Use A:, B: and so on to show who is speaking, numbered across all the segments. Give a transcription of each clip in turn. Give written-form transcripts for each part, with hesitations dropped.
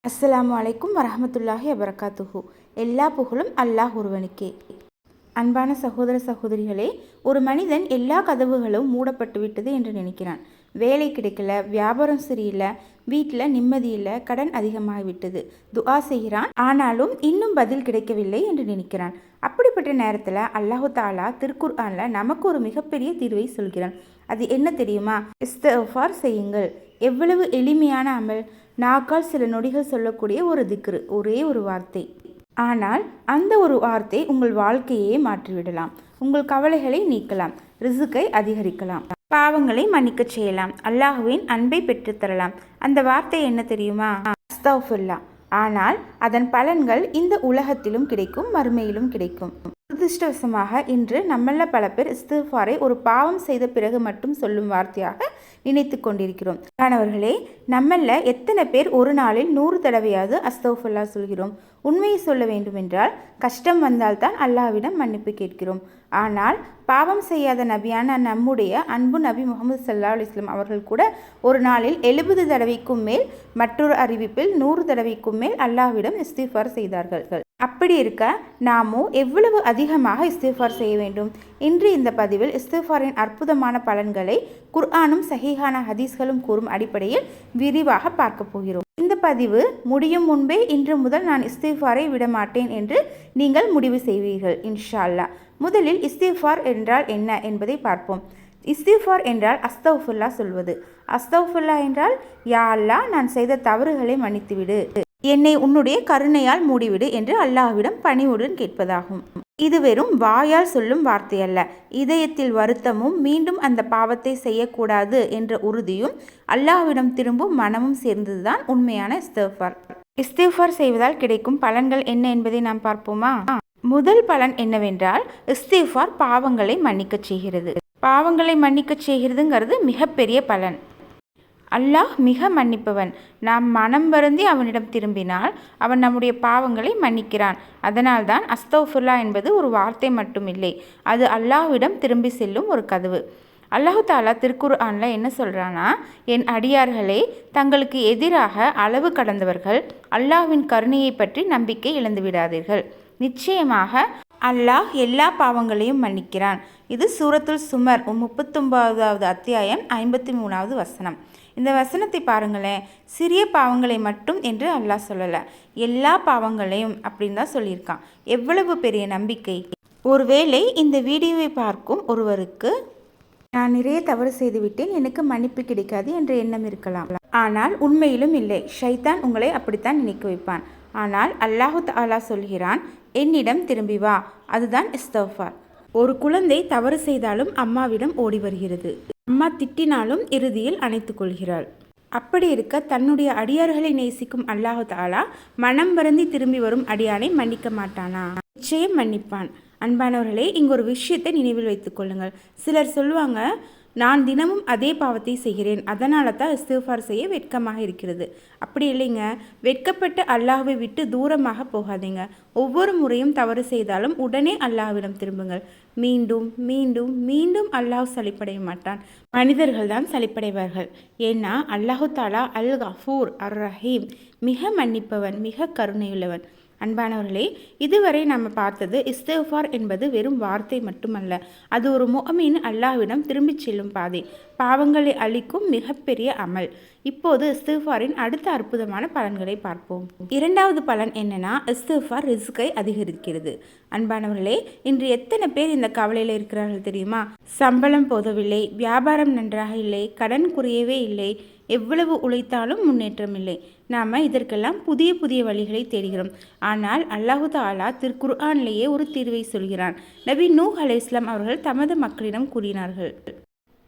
A: அஸ்ஸலாமு அலைக்கும் வரஹமத்துல்லாஹி வபரகாத்துஹு. எல்லா புகழும் அல்லாஹ் ஒருவனுக்கே. அன்பான சகோதர சகோதரிகளே, ஒரு மனிதன் எல்லா கதவுகளும் மூடப்பட்டு விட்டது என்று நினைக்கிறான். வேலை கிடைக்கல, வியாபாரம் சரியில்லை, வீட்டில் நிம்மதி இல்லை, கடன் அதிகமாகிவிட்டது. துஆ செய்கிறான், ஆனாலும் இன்னும் பதில் கிடைக்கவில்லை என்று நினைக்கிறான். அப்படிப்பட்ட நேரத்தில் அல்லாஹு தாலா திருக்குர்ஆனில் நமக்கு ஒரு மிகப்பெரிய தீர்வை சொல்கிறான். அது என்ன தெரியுமா? இஸ்திக்ஃபார் செய்யுங்கள். எவ்வளவு எளிமையான அமல்! நாக்கால் சில நொடிகள் சொல்லக்கூடிய ஒரு திக்ரு, ஒரே ஒரு வார்த்தை. ஆனால் அந்த ஒரு வார்த்தை உங்கள் வாழ்க்கையே மாற்றிவிடலாம். உங்கள் கவலைகளை நீக்கலாம், ரிசுக்கை அதிகரிக்கலாம், பாவங்களை மன்னிக்க செய்யலாம், அல்லாஹுவின் அன்பை பெற்றுத்தரலாம். அந்த வார்த்தை என்ன தெரியுமா? அஸ்தக்ஃபிருல்லாஹ். ஆனால் அதன் பலன்கள் இந்த உலகத்திலும் கிடைக்கும், மறுமையிலும் கிடைக்கும். துரதிருஷ்டவசமாக இன்று நம்மள பல பேர் இஸ்திக்ஃபாரை ஒரு பாவம் செய்த பிறகு மட்டும் சொல்லும் வார்த்தையாக நினைத்து கொண்டிருக்கிறோம். மாணவர்களே, நம்மள எத்தனை பேர் ஒரு நாளில் 100 தடவையாவது அஸ்தக்ஃபிருல்லாஹ் சொல்கிறோம்? உண்மையை சொல்ல வேண்டுமென்றால் கஷ்டம் வந்தால்தான் அல்லாஹ்விடம் மன்னிப்பு கேட்கிறோம். ஆனால் பாவம் செய்யாத நபியான நம்முடைய அன்பு நபி முகமது ஸல்லல்லாஹு அலைஹி வஸல்லம் அவர்கள் கூட ஒரு நாளில் 70 தடவைக்கும் மேல், மற்றொரு அறிவிப்பில் 100 தடவைக்கும் மேல் அல்லாஹ்விடம் இஸ்திக்ஃபார் செய்தார்கள். அப்படி இருக்க நாமோ எவ்வளவு அதிகமாக இஸ்திக்ஃபார் செய்ய வேண்டும்? இன்று இந்த பதிவில் இஸ்திக்ஃபாரின் அற்புதமான பலன்களை குர்ஆனும் சஹீஹான ஹதீஸ்களும் கூறும் அடிப்படையில் விரிவாக பார்க்க போகிறோம். இந்த பதிவு முடியும் முன்பே இன்று முதல் நான் இஸ்திக்ஃபாரை விடமாட்டேன் என்று நீங்கள் முடிவு செய்வீர்கள் இன்ஷா அல்லாஹ். முதலில் இஸ்திக்ஃபார் என்றால் என்ன என்பதை பார்ப்போம். இஸ்திக்ஃபார் என்றால் அஸ்தக்ஃபிருல்லாஹ் சொல்வது. அஸ்தக்ஃபிருல்லாஹ் என்றால், யா அல்லாஹ், நான் செய்த தவறுகளை மன்னித்துவிடு, என்னை உன்னுடைய கருணையால் மூடிவிடு என்று அல்லாஹ்விடம் பணிவுடன் கேட்பதாகும். இது வெறும் வாயால் சொல்லும் வார்த்தை அல்ல. இதயத்தில் வருத்தமும் மீண்டும் அந்த பாவத்தை செய்யக்கூடாது என்ற உறுதியும் அல்லாஹ்விடம் திரும்பும் மனமும் சேர்ந்ததுதான் உண்மையான இஸ்திக்ஃபார். இஸ்திக்ஃபார் செய்வதால் கிடைக்கும் பலன்கள் என்ன என்பதை நாம் பார்ப்போமா? முதல் பலன் என்னவென்றால், இஸ்திக்ஃபார் பாவங்களை மன்னிக்க செய்கிறது. பாவங்களை மன்னிக்க செய்கிறதுங்கிறது மிகப்பெரிய பலன். அல்லாஹ் மிக மன்னிப்பவன். நாம் மனம் வருந்தி அவனிடம் திரும்பினால் அவன் நம்முடைய பாவங்களை மன்னிக்கிறான். அதனால்தான் அஸ்தக்ஃபிருல்லாஹ் என்பது ஒரு வார்த்தை மட்டும் இல்லை, அது அல்லாஹ்விடம் திரும்பி செல்லும் ஒரு கதவு. அல்லாஹு தாலா திருக்குர்ஆனில் என்ன சொல்கிறான்னா, என் அடியார்களே, தங்களுக்கு எதிராக அளவு கடந்தவர்கள் அல்லாஹ்வின் கருணையை பற்றி நம்பிக்கை இழந்து விடாதீர்கள். நிச்சயமாக அல்லாஹ் எல்லா பாவங்களையும் மன்னிக்கிறான். இது சூரத்துல் சுமர் 39வது அத்தியாயம் 53வது வசனம். இந்த வசனத்தை பாருங்களேன். சிறிய பாவங்களை மட்டும் என்று அல்லாஹ் சொல்லலை, எல்லா பாவங்களையும் அப்படின்னு தான் சொல்லியிருக்கான். எவ்வளவு பெரிய நம்பிக்கை! ஒருவேளை இந்த வீடியோவை பார்க்கும் ஒருவருக்கு, நான் நிறைய தவறு செய்துவிட்டேன், எனக்கு மன்னிப்பு கிடைக்காது என்ற எண்ணம் இருக்கலாம். ஆனால் உண்மையிலும் இல்லை, ஷைத்தான் உங்களை அப்படித்தான் நினைக்க வைப்பான். ஆனால் அல்லாஹு தஆலா சொல்கிறான், என்னிடம் திரும்பி வா. அதுதான் இஸ்திக்ஃபார். ஒரு குழந்தை தவறு செய்தாலும் அம்மாவிடம் ஓடி வருகிறது. அம்மா திட்டினாலும் இறுதியில் அணைத்து கொள்கிறாள். அப்படி இருக்க தன்னுடைய அடியார்களை நேசிக்கும் அல்லாஹு தஆலா மனம் வருந்தி திரும்பி வரும் அடியானை மன்னிக்க மாட்டானா? நிச்சயம் மன்னிப்பான். அன்பானவர்களே, இங்கு ஒரு விஷயத்தை நினைவில் வைத்துக் கொள்ளுங்கள். சிலர் சொல்லுவாங்க, நான் தினமும் அதே பாவத்தை செய்கிறேன், அதனால தான் இஸ்திக்ஃபார் செய்ய வெட்கமாக இருக்கிறது. அப்படி இல்லைங்க. வெட்கப்பட்டு அல்லாஹ்வை விட்டு தூரமாக போகாதீங்க. ஒவ்வொரு முறையும் தவறு செய்தாலும் உடனே அல்லாஹ்விடம் திரும்புங்கள். மீண்டும் மீண்டும் மீண்டும் அல்லாஹ் சலிப்படைய மாட்டான். மனிதர்கள் தான் சலிப்படைவார்கள். ஏன்னா அல்லாஹு தாலா அல் கஃபூர் அர் ரஹீம், மிக மன்னிப்பவன், மிக கருணையுள்ளவன். அன்பானவர்களே, இதுவரை நம்ம பார்த்தது இஸ்திக்ஃபார் என்பது வெறும் வார்த்தை மட்டுமல்ல, அது ஒரு முஃமின் அல்லாஹ்விடம் திரும்பிச் செல்லும் பாதை, பாவங்களை அழிக்கும் மிகப்பெரிய அமல். இப்போது இஸ்திக்ஃபாரின் அடுத்த அற்புதமான பலன்களை பார்ப்போம். இரண்டாவது பலன் என்னன்னா, இஸ்திக்ஃபார் ரிஸ்கை அதிகரிக்கிறது. அன்பானவர்களே, இன்று எத்தனை பேர் இந்த கவலையில் இருக்கிறார்கள் தெரியுமா? சம்பளம் போதவில்லை, வியாபாரம் நன்றாக இல்லை, கடன் குறையவே இல்லை, எவ்வளவு உழைத்தாலும் முன்னேற்றம் இல்லை. நாம் இதற்கெல்லாம் புதிய புதிய வழிகளை தேடுகிறோம். ஆனால் அல்லாஹு தஆலா திருக்குர்ஆனிலேயே ஒரு தீர்வை சொல்கிறான். நபி நூஹ் அலைஹிஸ்ஸலாம் அவர்கள் தமது மக்களிடம் கூறினார்கள்,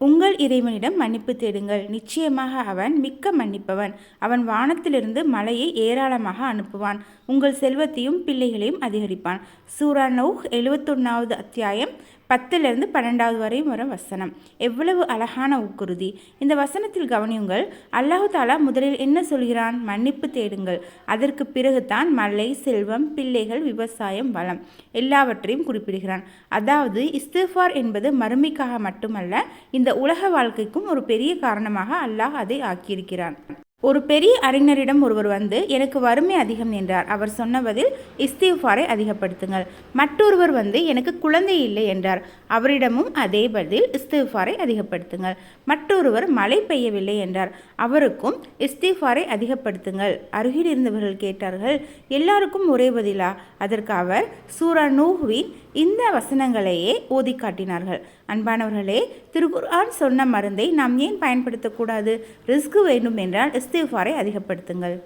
A: உங்கள் இறைவனிடம் மன்னிப்பு தேடுங்கள், நிச்சயமாக அவன் மிக்க மன்னிப்பவன். அவன் வானத்திலிருந்து மழையை ஏராளமாக அனுப்புவான், உங்கள் செல்வத்தையும் பிள்ளைகளையும் அதிகரிப்பான். சூரா நூஹ் 71வது அத்தியாயம் 10லிருந்து 12வது வரை வரும் வசனம். எவ்வளவு அழகான உக்குறுதி! இந்த வசனத்தில் கவனியுங்கள். அல்லாஹு தாலா முதலில் என்ன சொல்கிறான்? மன்னிப்பு தேடுங்கள். அதற்கு பிறகுதான் மழை, செல்வம், பிள்ளைகள், விவசாயம், வளம் எல்லாவற்றையும் குறிப்பிடுகிறான். அதாவது இஸ்திக்ஃபார் என்பது மறுமைக்காக மட்டுமல்ல, இந்த உலக வாழ்க்கைக்கும் ஒரு பெரிய காரணமாக அல்லாஹ் அதை ஆக்கியிருக்கிறான். ஒரு பெரிய அறிஞரிடம் ஒருவர் வந்து எனக்கு வறுமை அதிகம் என்றார். அவர் சொன்ன பதில் இஸ்திஃபாரை அதிகப்படுத்துங்கள். மற்றொருவர் வந்து எனக்கு குழந்தை இல்லை என்றார். அவரிடமும் அதே பதில் இஸ்திஃபாரை அதிகப்படுத்துங்கள். மற்றொருவர் மழை பெய்யவில்லை என்றார். அவருக்கும் இஸ்திஃபாரை அதிகப்படுத்துங்கள். அருகில் இருந்தவர்கள் கேட்டார்கள், எல்லாருக்கும் ஒரே பதிலா? அதற்கு அவர் சூரா நூஹ்வின் இந்த வசனங்களையே ஓதி காட்டினார்கள். அன்பானவர்களே, திருக்குர்ஆன் சொன்ன மருந்தை நாம் ஏன் பயன்படுத்தக்கூடாது? ரிஸ்க் வேண்டும் என்றால் இஸ்திஃபாரை அதிகப்படுத்துங்கள்.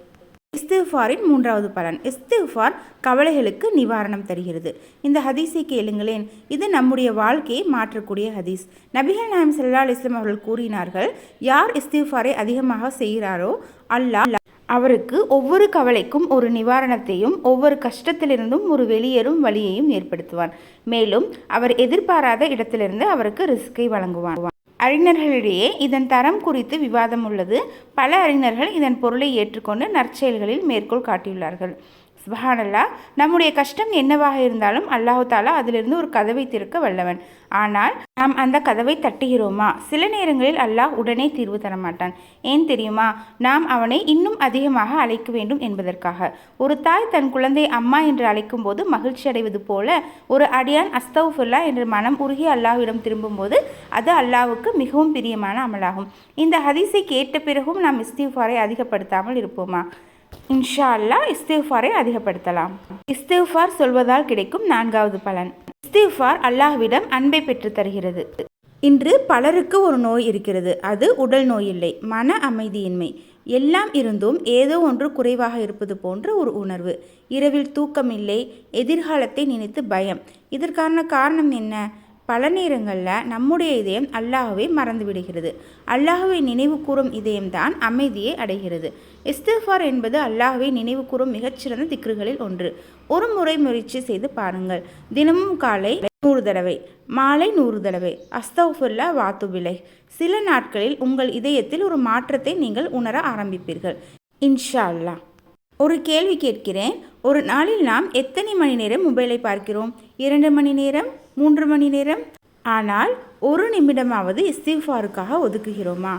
A: இஸ்திஃபாரின் 3வது பலன், இஸ்திஃபார் கவலைகளுக்கு நிவாரணம் தருகிறது. இந்த ஹதீஸை கேளுங்களேன். இது நம்முடைய வாழ்க்கையை மாற்றக்கூடிய ஹதீஸ். நபிகள் நாயகம் ஸல்லல்லாஹு அலைஹி வஸல்லம் அவர்கள் கூறினார்கள், யார் இஸ்திஃபாரை அதிகமாக செய்கிறாரோ அல்லாஹ் அவருக்கு ஒவ்வொரு கவலைக்கும் ஒரு நிவாரணத்தையும் ஒவ்வொரு கஷ்டத்திலிருந்தும் ஒரு வெளியேறும் வழியையும் ஏற்படுத்துவான். மேலும் அவர் எதிர்பாராத இடத்திலிருந்து அவருக்கு ரிஸ்கை வழங்குவான். அறிஞர்களிடையே இதன் தரம் குறித்து விவாதம் உள்ளது. பல அறிஞர்கள் இதன் பொருளை ஏற்றுக்கொண்டு நற்செயல்களில் மேற்கோள் காட்டியுள்ளார்கள். சுப்ஹானல்லாஹ், நம்முடைய கஷ்டம் என்னவாக இருந்தாலும் அல்லாஹ் தாலா அதிலிருந்து ஒரு கதவை திறக்க வல்லவன். ஆனால் நாம் அந்த கதவை தட்டுகிறோமா? சில நேரங்களில் அல்லாஹ் உடனே தீர்வு தரமாட்டான். ஏன் தெரியுமா? நாம் அவனை இன்னும் அதிகமாக அழைக்க வேண்டும் என்பதற்காக. ஒரு தாய் தன் குழந்தை அம்மா என்று அழைக்கும் போது மகிழ்ச்சி அடைவது போல ஒரு அடியான் அஸ்தக்ஃபிருல்லா என்று மனம் உருகி அல்லாஹ்விடம் திரும்பும்போது அது அல்லாஹ்வுக்கு மிகவும் பிரியமான அமலாகும். இந்த ஹதீஸை கேட்ட பிறகும் நாம் இஸ்திஃபாரை அதிகப்படுத்தாமல் இருப்போமா? இன்ஷா அல்லாஹ் இஸ்திஃபாரை அதிகப்படுத்தலாம். இஸ்திஃபார் சொல்வதால் கிடைக்கும் 4வது பலன், இஸ்திஃபார் அல்லாஹ்விடம் அன்பை பெற்று தருகிறது. இன்று பலருக்கு ஒரு நோய் இருக்கிறது. அது உடல் நோய் இல்லை, மன அமைதியின்மை. எல்லாம் இருந்தும் ஏதோ ஒன்று குறைவாக இருப்பது போன்ற ஒரு உணர்வு. இரவில் தூக்கமில்லை, எதிர்காலத்தை நினைத்து பயம். இதற்கான காரணம் என்ன? பல நேரங்களில் நம்முடைய இதயம் அல்லாஹ்வை மறந்து விடுகிறது. அல்லாஹ்வை நினைவு கூறும் இதயம்தான் அமைதியை அடைகிறது. இஸ்திஃபார் என்பது அல்லாஹ்வை நினைவு கூறும் மிகச்சிறந்த திக்ருகளில் ஒன்று. ஒரு முறை முயற்சி செய்து பாருங்கள். தினமும் காலை 100 தடவை, மாலை 100 தடவை அஸ்தக்ஃபிருல்லாஹ் வாத்துபிலை. சில நாட்களில் உங்கள் இதயத்தில் ஒரு மாற்றத்தை நீங்கள் உணர ஆரம்பிப்பீர்கள் இன்ஷா அல்லாஹ். ஒரு கேள்வி கேட்கிறேன். ஒரு நாளில் நாம் எத்தனை மணி நேரம் மொபைலை பார்க்கிறோம்? 2 மணி நேரம், 3 மணி நேரம். ஆனால் 1 நிமிடமாவது இஸ்திஃபாருக்காக ஒதுக்குகிறோமா?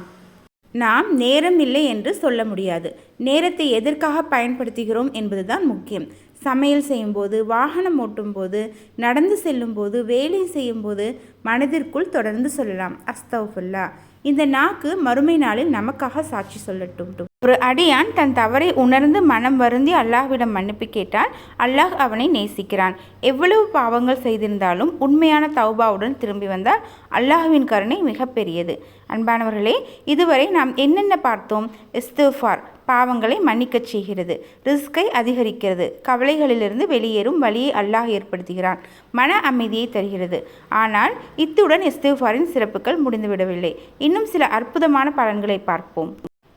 A: நாம் நேரம் இல்லை என்று சொல்ல முடியாது. நேரத்தை எதற்காக பயன்படுத்துகிறோம் என்பதுதான் முக்கியம். சமையல் செய்யும்போது, வாகனம் ஓட்டும்போது, நடந்து செல்லும்போது, வேலை செய்யும்போது மனதிற்குள் தொடர்ந்து சொல்லலாம் அஸ்தக்ஃபிருல்லாஹ். இந்த நாக்கு மறுமை நாளில் நமக்காக சாட்சி சொல்லட்டும். ஒரு அடியான் தன் தவறை உணர்ந்து மனம் வருந்தி அல்லாஹ்விடம் மன்னிப்பு கேட்டால் அல்லாஹ் அவனை நேசிக்கிறான். எவ்வளவு பாவங்கள் செய்திருந்தாலும் உண்மையான தௌபாவுடன் திரும்பி வந்தால் அல்லாஹ்வின் கருணை மிகப்பெரியது. அன்பானவர்களே, இதுவரை நாம் என்னென்ன பார்த்தோம்? இஸ்திஃபார் பாவங்களை மன்னிக்கச் செய்கிறது, ரிஸ்கை அதிகரிக்கிறது, கவலைகளிலிருந்து வெளியேறும் வழியை அல்லாஹ் ஏற்படுத்துகிறான், மன அமைதியை தருகிறது. ஆனால் இத்துடன் இஸ்திஃபாரின் சிறப்புகள் முடிந்துவிடவில்லை. இன்னும் சில அற்புதமான பலன்களை பார்ப்போம்.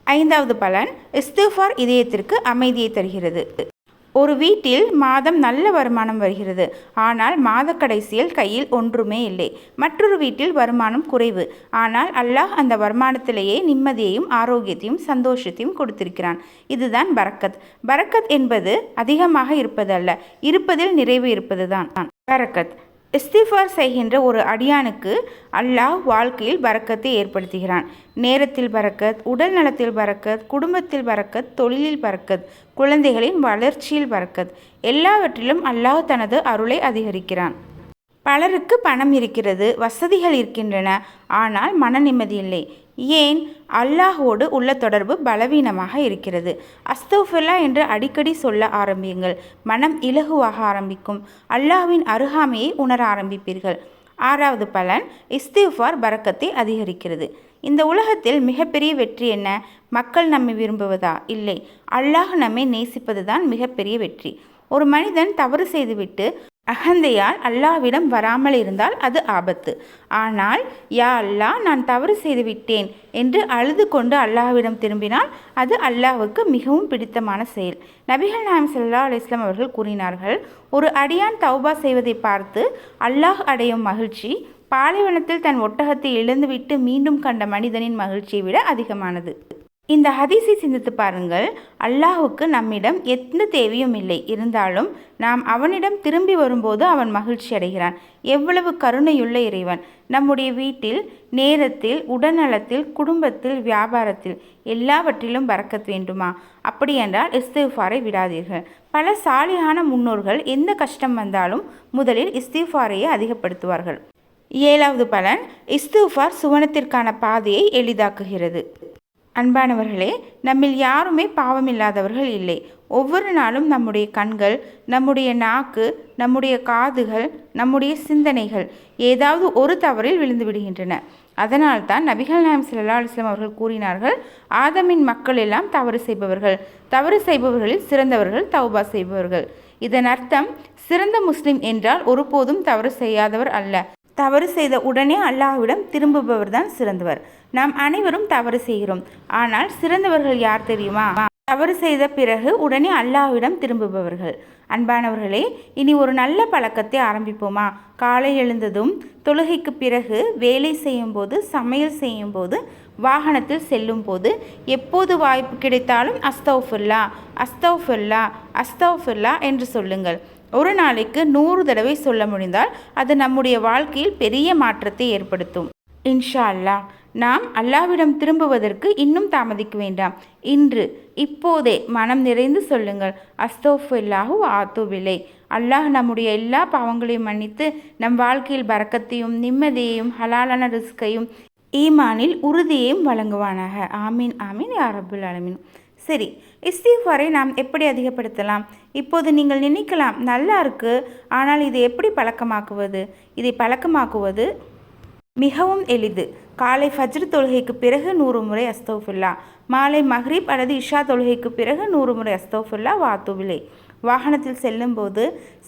A: 5வது பலன், இஸ்திஃபார் இதயத்திற்கு அமைதியை தருகிறது. ஒரு வீட்டில் மாதம் நல்ல வருமானம் வருகிறது. ஆனால் மாத கடைசியில் கையில் ஒன்றுமே இல்லை. மற்றொரு வீட்டில் வருமானம் குறைவு. ஆனால் அல்லாஹ் அந்த வருமானத்திலேயே நிம்மதியையும் ஆரோக்கியத்தையும் சந்தோஷத்தையும் கொடுத்திருக்கிறான். இதுதான் பரக்கத். பரக்கத் என்பது அதிகமாக இருப்பதல்ல, இருப்பதில் நிறைவு இருப்பதுதான் பரக்கத். இஸ்திஃபார் செய்கின்ற ஒரு அடியானுக்கு அல்லாஹ் வாழ்க்கையில் பரக்கத்தை ஏற்படுத்துகிறான். நேரத்தில் பரக்கத், உடல் நலத்தில் பரக்கத், குடும்பத்தில் பரக்கத், தொழிலில் பரக்கத், குழந்தைகளின் வளர்ச்சியில் பரக்கத், எல்லாவற்றிலும் அல்லாஹ் தனது அருளை அதிகரிக்கிறான். பலருக்கு பணம் இருக்கிறது, வசதிகள் இருக்கின்றன, ஆனால் மன நிம்மதி இல்லை. ஏன்? அல்லாஹோடு உள்ள தொடர்பு பலவீனமாக இருக்கிறது. அஸ்தக்ஃபிருல்லாஹ் என்று அடிக்கடி சொல்ல ஆரம்பியுங்கள். மனம் இலகுவாக ஆரம்பிக்கும். அல்லாஹ்வின் அருகாமையை உணர ஆரம்பிப்பீர்கள். 6வது பலன், இஸ்திஃபார் பரக்கத்தை அதிகரிக்கிறது. இந்த உலகத்தில் மிகப்பெரிய வெற்றி என்ன? மக்கள் நம்மை விரும்புவதா? இல்லை, அல்லாஹ் நம்மை நேசிப்பதுதான் மிகப்பெரிய வெற்றி. ஒரு மனிதன் தவறு செய்துவிட்டு அகந்தையால் அல்லாஹ்விடம் வராமல் இருந்தால் அது ஆபத்து. ஆனால் யா அல்லாஹ், நான் தவறு செய்து விட்டேன் என்று அழுது கொண்டு அல்லாஹ்விடம் திரும்பினால் அது அல்லாஹ்வுக்கு மிகவும் பிடித்தமான செயல். நபிகள் நாயகம் ஸல்லல்லாஹு அலைஹி வஸல்லம் அவர்கள் கூறினார்கள், ஒரு அடியான் தௌபா செய்வதை பார்த்து அல்லாஹ் அடையும் மகிழ்ச்சி பாலைவனத்தில் தன் ஒட்டகத்தை இழந்துவிட்டு மீண்டும் கண்ட மனிதனின் மகிழ்ச்சியை விட அதிகமானது. இந்த ஹதீஸை சிந்தித்து பாருங்கள். அல்லாஹுக்கு நம்மிடம் எந்த தேவையும் இல்லை, இருந்தாலும் நாம் அவனிடம் திரும்பி வரும்போது அவன் மகிழ்ச்சி அடைகிறான். எவ்வளவு கருணையுள்ள இறைவன்! நம்முடைய வீட்டில், நேரத்தில், உடல்நலத்தில், குடும்பத்தில், வியாபாரத்தில் எல்லாவற்றிலும் பரக்கத் வேண்டுமா? அப்படியென்றால் இஸ்திஃபாரை விடாதீர்கள். பல சாலிஹான முன்னோர்கள் எந்த கஷ்டம் வந்தாலும் முதலில் இஸ்திஃபாரையே அதிகப்படுத்துவார்கள். 7வது பலன், இஸ்திஃபார் சுவனத்திற்கான பாதையை எளிதாக்குகிறது. அன்பானவர்களே, நம்மில் யாருமே பாவமில்லாதவர்கள் இல்லை. ஒவ்வொரு நாளும் நம்முடைய கண்கள், நம்முடைய நாக்கு, நம்முடைய காதுகள், நம்முடைய சிந்தனைகள் ஏதாவது ஒரு தவறில் விழுந்து விடுகின்றன. அதனால்தான் நபிகள் நாயகம் ஸல்லல்லாஹு அலைஹி வஸல்லம் அவர்கள் கூறினார்கள், ஆதமின் மக்கள் எல்லாம் தவறு செய்பவர்கள், தவறு செய்பவர்களில் சிறந்தவர்கள் தௌபா செய்பவர்கள். இதன் அர்த்தம், சிறந்த முஸ்லிம் என்றால் ஒருபோதும் தவறு செய்யாதவர் அல்ல, தவறு செய்த உடனே அல்லாஹ்விடம் திரும்புபவர் தான் சிறந்தவர். நாம் அனைவரும் தவறு செய்கிறோம், ஆனால் சிறந்தவர்கள் யார் தெரியுமா? தவறு செய்த பிறகு உடனே அல்லாஹ்விடம் திரும்புபவர்கள். அன்பானவர்களே, இனி ஒரு நல்ல பழக்கத்தை ஆரம்பிப்போமா? காலை எழுந்ததும், தொழுகைக்கு பிறகு, வேலை செய்யும் போது, சமையல் செய்யும் போது, வாகனத்தில் செல்லும் போது, எப்போது வாய்ப்பு கிடைத்தாலும் அஸ்தௌஃபிருல்லா, அஸ்தௌஃபிருல்லா, அஸ்தௌஃபிருல்லா என்று சொல்லுங்கள். ஒரு நாளைக்கு 100 தடவை சொல்ல முடிந்தால் அது நம்முடைய வாழ்க்கையில் பெரிய மாற்றத்தை ஏற்படுத்தும். இன்ஷா அல்லாஹ். நாம் அல்லாஹ்விடம் திரும்புவதற்கு இன்னும் தாமதிக்க வேண்டாம். இன்று, இப்போதே மனம் நிறைந்து சொல்லுங்கள், அஸ்தௌஃபிருல்லாஹு வ அத்தூபு இலைஹ். அல்லாஹ் நம்முடைய எல்லா பாவங்களையும் மன்னித்து நம் வாழ்க்கையில் பரக்கத்தையும், நிம்மதியையும், ஹலாலான ரிஸ்கையும், ஈமானில் உறுதியையும் வழங்குவானாக. ஆமீன் ஆமீன் யா ரப்பல் ஆலமீன். சரி, இஸ்திஃபாரை நாம் எப்படி அதிகப்படுத்தலாம்? இப்போது நீங்கள் நினைக்கலாம், நல்லா இருக்கு, ஆனால் இதை எப்படி பழக்கமாக்குவது? இதை பழக்கமாக்குவது மிகவும் எளிது. காலை ஃபஜ்ர் தொழுகைக்கு பிறகு 100 முறை அஸ்தௌஃபிருல்லா, மாலை மக்ரிப் அல்லது இஷா தொழுகைக்கு பிறகு 100 முறை அஸ்தௌஃபிருல்லா வ அத்தூபு இலைஹ். வாகனத்தில் செல்லும்போது,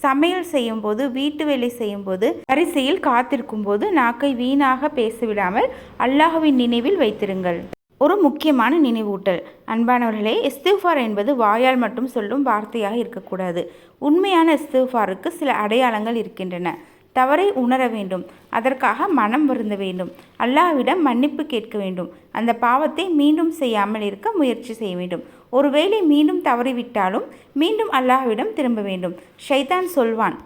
A: சமையல் செய்யும்போது, வீட்டு வேலை செய்யும்போது, வரிசையில் காத்திருக்கும் போது நாக்கை வீணாக பேசிவிடாமல் அல்லாஹ்வின் நினைவில் வைத்திருங்கள். ஒரு முக்கியமான நினைவூட்டல். அன்பானவர்களே, இஸ்திஃபார் என்பது வாயால் மட்டும் சொல்லும் வார்த்தையாக இருக்கக்கூடாது. உண்மையான இஸ்திஃபாருக்கு சில அடையாளங்கள் இருக்கின்றன. தவறை உணர வேண்டும், அதற்காக மனம் வருந்த வேண்டும், அல்லாஹ்விடம் மன்னிப்பு கேட்க வேண்டும், அந்த பாவத்தை மீண்டும் செய்யாமல் இருக்க முயற்சி செய்ய வேண்டும். ஒருவேளை மீண்டும் தவறிவிட்டாலும் மீண்டும் அல்லாஹ்விடம் திரும்ப வேண்டும். ஷைத்தான் சொல்வான்,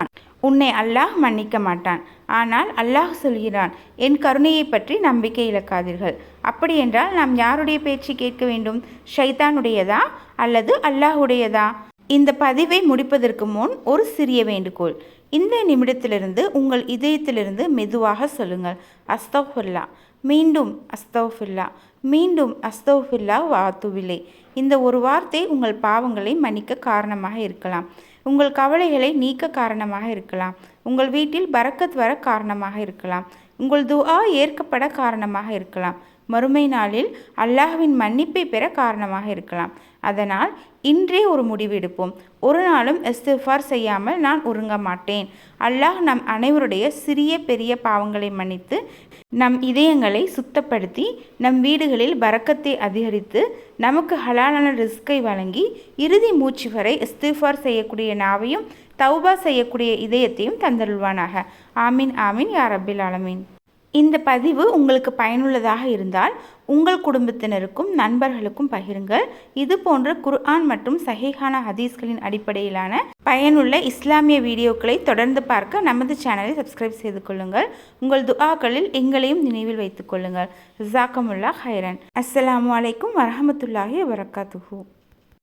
A: உன்னை அல்லாஹ் மன்னிக்க மாட்டான். ஆனால் அல்லாஹ் சொல்கிறான், என் கருணையை பற்றி நம்பிக்கை இழக்காதீர்கள். அப்படியென்றால் நாம் யாருடைய பேச்சு கேட்க வேண்டும்? ஷைத்தானுடையதா அல்லது அல்லாஹுடையதா? இந்த பதிவை முடிப்பதற்கு முன் ஒரு சிறிய வேண்டுகோள். இந்த நிமிடத்திலிருந்து உங்கள் இதயத்திலிருந்து மெதுவாக சொல்லுங்கள், அஸ்தௌஃபிருல்லா, மீண்டும் அஸ்தௌஃபிருல்லா, மீண்டும் அஸ்தௌஃபிருல்லா வ அத்தூபு இலைஹ். இந்த ஒரு வார்த்தை உங்கள் பாவங்களை மன்னிக்க காரணமாக இருக்கலாம், உங்கள் கவலைகளை நீக்க காரணமாக இருக்கலாம், உங்கள் வீட்டில் பரக்கத் வர காரணமாக இருக்கலாம், உங்கள் துஆ ஏற்கப்பட காரணமாக இருக்கலாம், மறுமை நாளில் அல்லாஹ்வின் மன்னிப்பை பெற காரணமாக இருக்கலாம். அதனால் இன்றே ஒரு முடிவு எடுப்போம். ஒரு நாளும் இஸ்திஃபார் செய்யாமல் நான் உறங்க மாட்டேன். அல்லாஹ் நம் அனைவருடைய சிறிய பெரிய பாவங்களை மன்னித்து, நம் இதயங்களை சுத்தப்படுத்தி, நம் வீடுகளில் பரக்கத்தை அதிகரித்து, நமக்கு ஹலாலான ரிஸ்கை வழங்கி, இறுதி மூச்சு வரை இஸ்திஃபார் செய்யக்கூடிய நாவையும், தௌபா செய்யக்கூடிய இதயத்தையும் தந்தருள்வானாக. ஆமீன் ஆமீன் யா ரப்பில் ஆலமீன். இந்த பதிவு உங்களுக்கு பயனுள்ளதாக இருந்தால் உங்கள் குடும்பத்தினருக்கும் நண்பர்களுக்கும் பகிருங்கள். இது போன்ற குர்ஆன் மற்றும் சஹீஹான ஹதீஸ்களின் அடிப்படையிலான பயனுள்ள இஸ்லாமிய வீடியோக்களை தொடர்ந்து பார்க்க நமது சேனலை சப்ஸ்கிரைப் செய்து கொள்ளுங்கள். உங்கள் துஆக்களில் எங்களையும் நினைவில் வைத்துக் கொள்ளுங்கள். ஜஸாக்கமுல்லாஹ் ஹைரன். அஸ்ஸலாமு அலைக்கும் வரஹ்மத்துல்லாஹி வபரகாத்துஹு.